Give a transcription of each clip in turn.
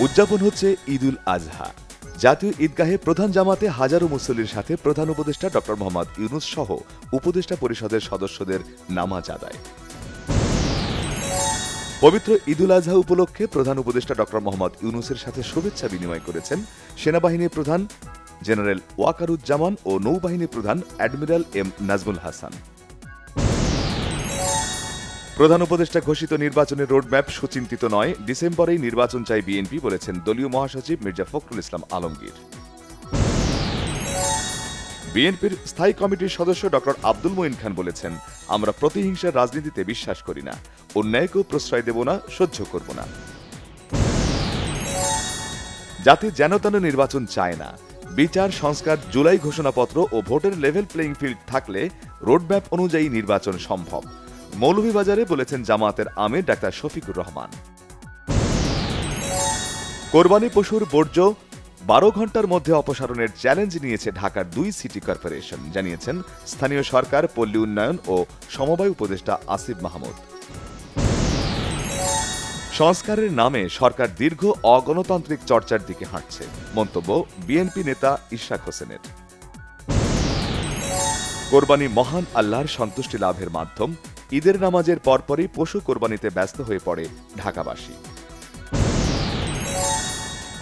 উদযাপন হচ্ছে ঈদুল আজহা। জাতীয় ঈদগাহে প্রধান জামাতে হাজারো মুসল্লির সাথে প্রধান উপদেষ্টা ড মোহাম্মদ ইউনূস সহ উপদেষ্টা পরিষদের সদস্যদের নামাজ আদায়। পবিত্র ঈদুল আজহা উপলক্ষে প্রধান উপদেষ্টা ড মোহাম্মদ ইউনূসের সাথে শুভেচ্ছা বিনিময় করেছেন সেনাবাহিনী প্রধান জেনারেল ওয়াকারুজ্জামান ও নৌবাহিনী প্রধান অ্যাডমিরাল এম নাজমুল হাসান। প্রধান উপদেষ্টা ঘোষিত নির্বাচনের রোডম্যাপ সুচিন্তিত নয়, ডিসেম্বরেই নির্বাচন চাই বিএনপি বলেছেন দলীয় মহাসচিব মির্জা ফখরুল ইসলাম আলমগীর। বিএনপির স্থায়ী কমিটির সদস্য ড আব্দুল মঈন খান বলেছেন, আমরা প্রতিহিংসার রাজনীতিতে বিশ্বাস করি না, অন্যায়কেও প্রশ্রয় দেব না, সহ্য করব না। জাতি যেনতেন নির্বাচন চায় না, বিচার সংস্কার জুলাই ঘোষণাপত্র ও ভোটের লেভেল প্লেইং ফিল্ড থাকলে রোডম্যাপ অনুযায়ী নির্বাচন সম্ভব, মৌলভীবাজারে বলেছেন জামায়াতের আমির ডাক্তার শফিকুর রহমান। কোরবানি পশুর বর্জ্য 12 ঘণ্টার মধ্যে অপসারণের চ্যালেঞ্জ নিয়েছে ঢাকার 2 সিটি কর্পোরেশন, জানিয়েছেন স্থানীয় সরকার, পল্লী উন্নয়ন ও সমবায় উপদেষ্টা আসিফ মাহমুদ। সংস্কারের নামে সরকার দীর্ঘ অগণতান্ত্রিক চর্চার দিকে হাঁটছে, মন্তব্য বিএনপি নেতা ইশরাক হোসেনের। কোরবানি মহান আল্লাহর সন্তুষ্টি লাভের মাধ্যম, ঈদের নামাজের পরপরই পশু কোরবানিতে ব্যস্ত হয়ে পড়ে ঢাকাবাসী।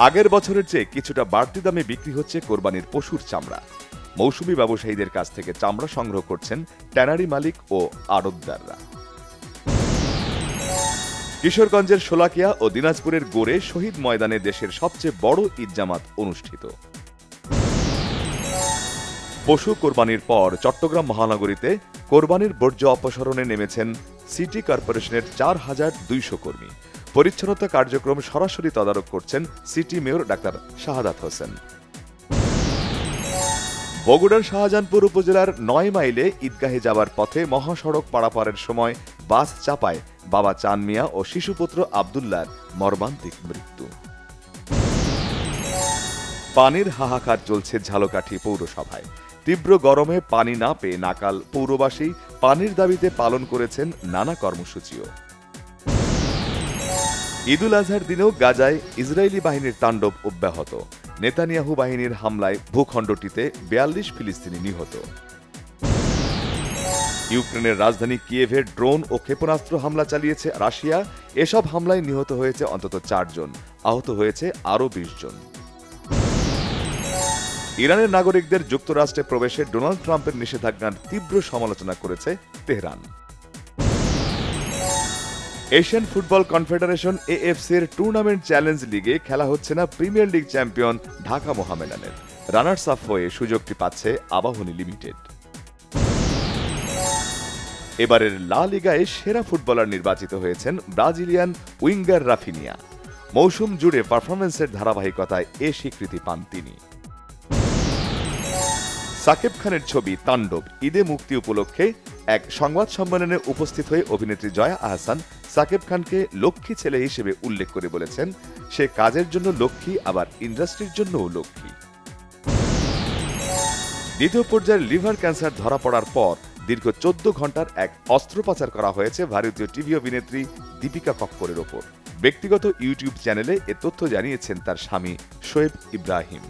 আগের বছরের চেয়ে কিছুটা বাড়তি দামে বিক্রি হচ্ছে কোরবানির পশুর চামড়া। মৌসুমী ব্যবসায়ীদের কাছ থেকে চামড়া সংগ্রহ করছেন ট্যানারি মালিক ও আড়তদাররা। কিশোরগঞ্জের শোলাকিয়া ও দিনাজপুরের গোড়ে শহীদ ময়দানে দেশের সবচেয়ে বড় ঈদ জামাত অনুষ্ঠিত। পশু কোরবানির পর চট্টগ্রাম মহানগরীতে কোরবানির বর্জ্য অপসারণে নেমেছেন সিটি কর্পোরেশনের 4200 কর্মী। পরিচ্ছন্নতা কার্যক্রম সরাসরি তদারক করছেন city mayor doctor Shahadat Hossain. বগুড়ার শাহজাহানপুর উপজেলার 9 মাইলে ঈদগাহে যাবার পথে মহাসড়ক পারাপারের সময় বাস চাপায় বাবা চান মিয়া ও শিশুপুত্র আব্দুল্লাহর মর্মান্তিক মৃত্যু। পানির হাহাকার চলছে ঝালকাঠি পৌরসভায়। তীব্র গরমে পানি না পেয়ে নাকাল পৌরবাসী, পানির দাবিতে পালন করেছেন নানা কর্মসূচিও। ঈদুল আজহার দিনেও গাজায় ইসরায়েলি বাহিনীর তাণ্ডব অব্যাহত। নেতানিয়াহু বাহিনীর হামলায় ভূখণ্ডটিতে 42 ফিলিস্তিনি নিহত। ইউক্রেনের রাজধানী কিয়েভে ড্রোন ও ক্ষেপণাস্ত্র হামলা চালিয়েছে রাশিয়া। এসব হামলায় নিহত হয়েছে অন্তত 4 জন, আহত হয়েছে আরও 20 জন। ইরানের নাগরিকদের যুক্তরাষ্ট্রে প্রবেশে ডোনাল্ড ট্রাম্পের নিষেধাজ্ঞার তীব্র সমালোচনা করেছে তেহরান। এশিয়ান ফুটবল কনফেডারেশন এএফসির টুর্নামেন্ট চ্যালেঞ্জ লিগে খেলা হচ্ছে না প্রিমিয়ার লিগ চ্যাম্পিয়ন ঢাকা মোহামেডানের। রানার্স আপ হয়ে সুযোগটি পাচ্ছে আবাহনী লিমিটেড। এবারের লা লিগায় সেরা ফুটবলার নির্বাচিত হয়েছেন ব্রাজিলিয়ান উইঙ্গার রাফিনিয়া। মৌসুম জুড়ে পারফরমেন্সের ধারাবাহিকতায় এ স্বীকৃতি পান তিনি। সাকিব খানের ছবি তাণ্ডব ঈদে মুক্তি উপলক্ষে এক সংবাদ সম্মেলনে উপস্থিত হয়ে অভিনেত্রী জয়া আহসান সাকিব খানকে লক্ষ্মী ছেলে হিসেবে উল্লেখ করে বলেছেন, সে কাজের জন্য লক্ষ্মী, আবার ইন্ডাস্ট্রির জন্যও লক্ষ্মী। দ্বিতীয় পর্যায়ের লিভার ক্যান্সার ধরা পড়ার পর দীর্ঘ 14 ঘণ্টার এক অস্ত্রোপচার করা হয়েছে ভারতীয় টিভি অভিনেত্রী দীপিকা কক্করের ওপর। ব্যক্তিগত ইউটিউব চ্যানেলে এ তথ্য জানিয়েছেন তার স্বামী শোয়েব ইব্রাহিম।